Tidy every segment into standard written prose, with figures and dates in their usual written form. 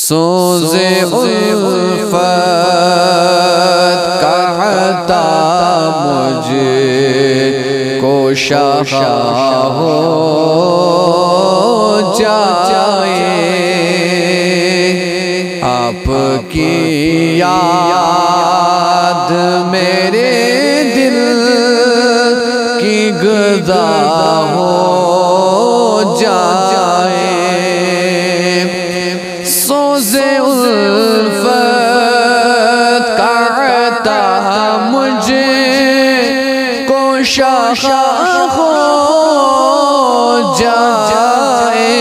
سوز الفت کا عطا مجھ کو شفا ہو جائے، آپ کی یاد میرے دل کی غذا ہو جائے، سوز الفت کا عطا مجھ کو شفا ہو جائے،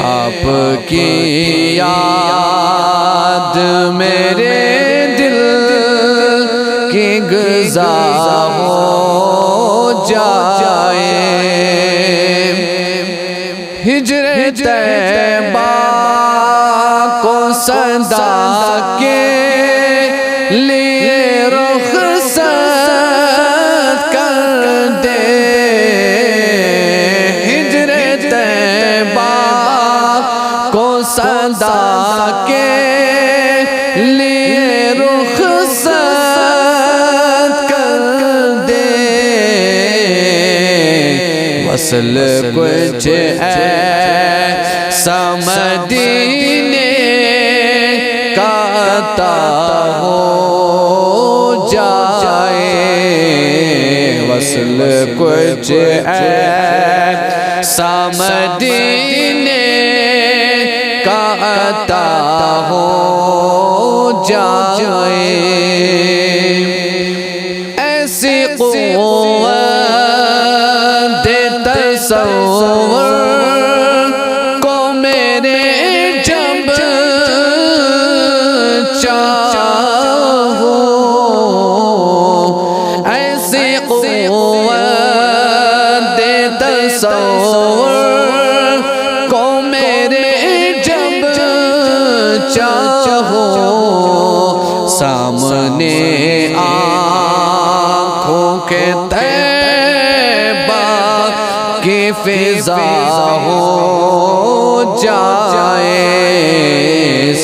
آپ کی یاد میرے دل کی غذا ہو جائے، ہجر طیبہ کو صدا کے لیے رخصت کر دے، ہجر طیبہ کو صدا کے لیے رخصت کر دے، وصل کچھ ایسا مدینے کا عطا ہو جائے، وصل کچھ ایسا مدینے کا عطا ہو جائے، ایسی قوت تصور کو میرے جب چاہو، ایسی قوت تصور کو میرے جب چاہو، سامنے آنکھوں کے طیبہ کی فضا ہو جائے،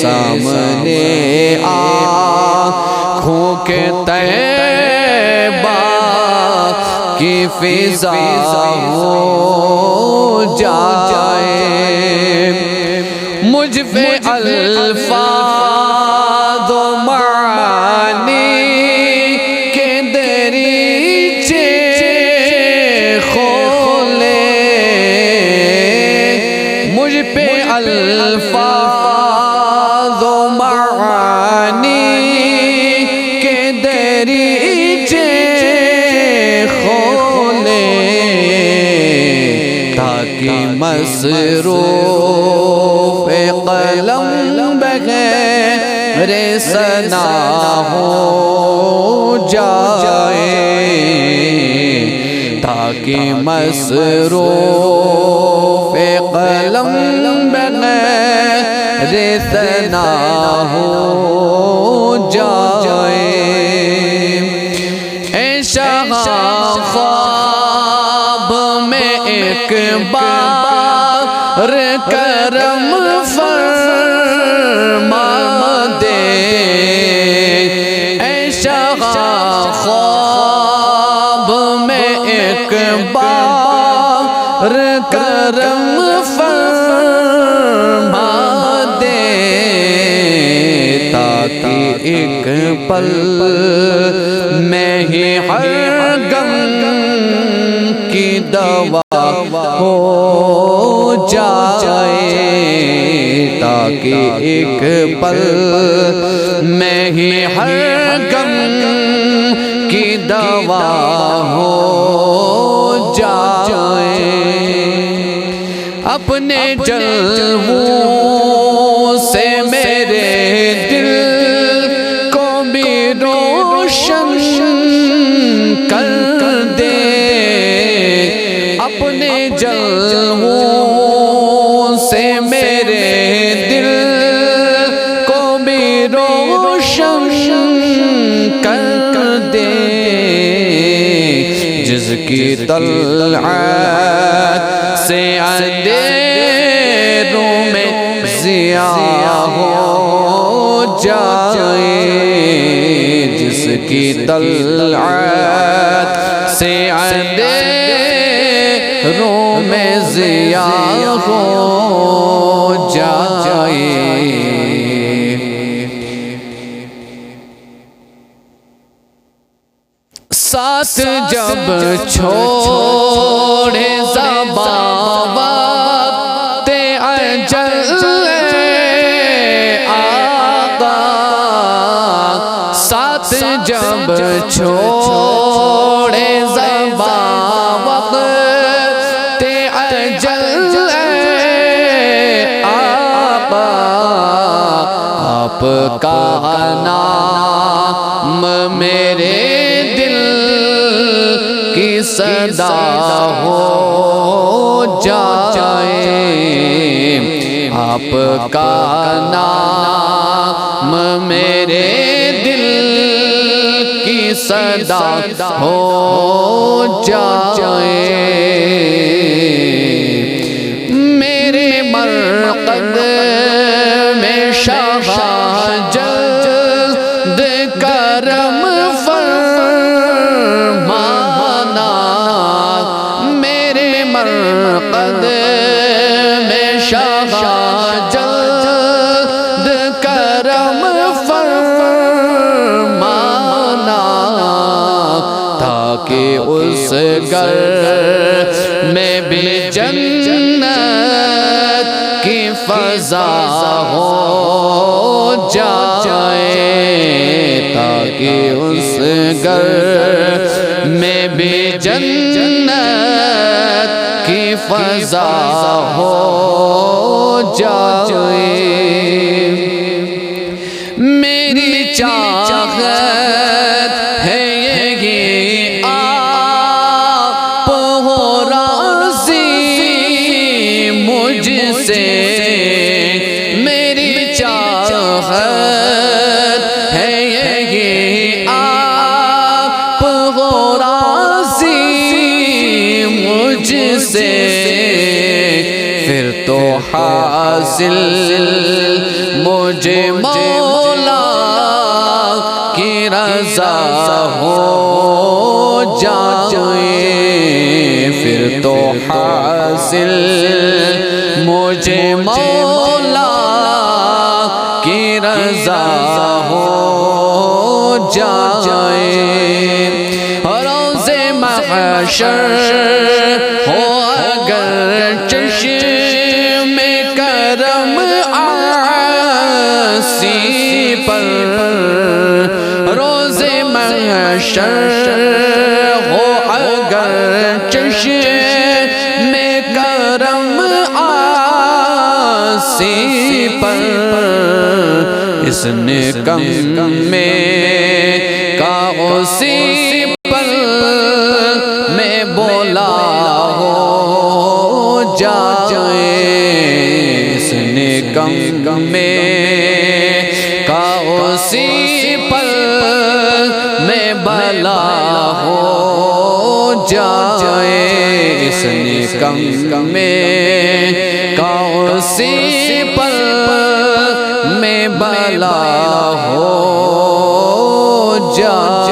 سامنے آنکھوں کے طیبہ کی فضا ہو جائے، مجھ پہ الفاظ و معانی کے دریچے کھولے، مجھ پہ الفاظ و معانی کے دریچے کھولے، تاکہ مصروف قلم بغیر ثنا ہو جائے، تاکہ مصروف قلم بغیر ثنا ہو جائے، اے شاہ خواب میں ایک بار کرم فرما دے، اے شاہ خواب میں ایک بار کرم فرما دے، تاکہ ایک پل میں ہی ہر غم کی دوا ہو جائے، تاکہ ایک پل میں ہی ہر غم کی دوا ہو جائے، اپنے جلووں سے میرے دل کو بھی روشن کر دے، اپنے جلووں سے میرے دل کو بھی روشن کر دے، جس کی طلعت سے اندھیروں میں ضیا ہو جائے، جس کی طلعت سے اندھیروں میں ضیا ہو جائے۔ ساتھ جب چھوڑے زبان وقت اجل آقا، ساتھ جب چھوڑے زبان وقت اجل آقا، آپ کا نام میرے صدا ہو جائے، آپ کا نام میرے دل کی صدا ہو جائے۔ میرے مرقد میں شاہ جلد کرم مرقد میں شاہ جلد کرم فرمانا، تاکہ اس گھر میں بھی جنت کی فضا ہو جائے، تاکہ اس گھر میں بھی جنت کی فضا ہو جائے۔ میری چاہت ہے یہ آپ ہو راضی مجھ سے، میری چاہت ہے یہ آپ ہو راضی مجھ سے، پھر تو حاصل مجھے مولا کی رضا ہو جائے، پھر تو حاصل مجھے مولا کی رضا ہو جائے۔ روز محشر ہو اگر چشم کرم عاصی پر، روز محشر ہو اگر چشم کرم عاصی پر، اس نے کم میں کا اسی پل میں بولا ہو جائے، اس نے کم میں کا اسی پل میں بلا ہو جائے، اس نے کم میں کا اسی پل میں بلا ہو جائے۔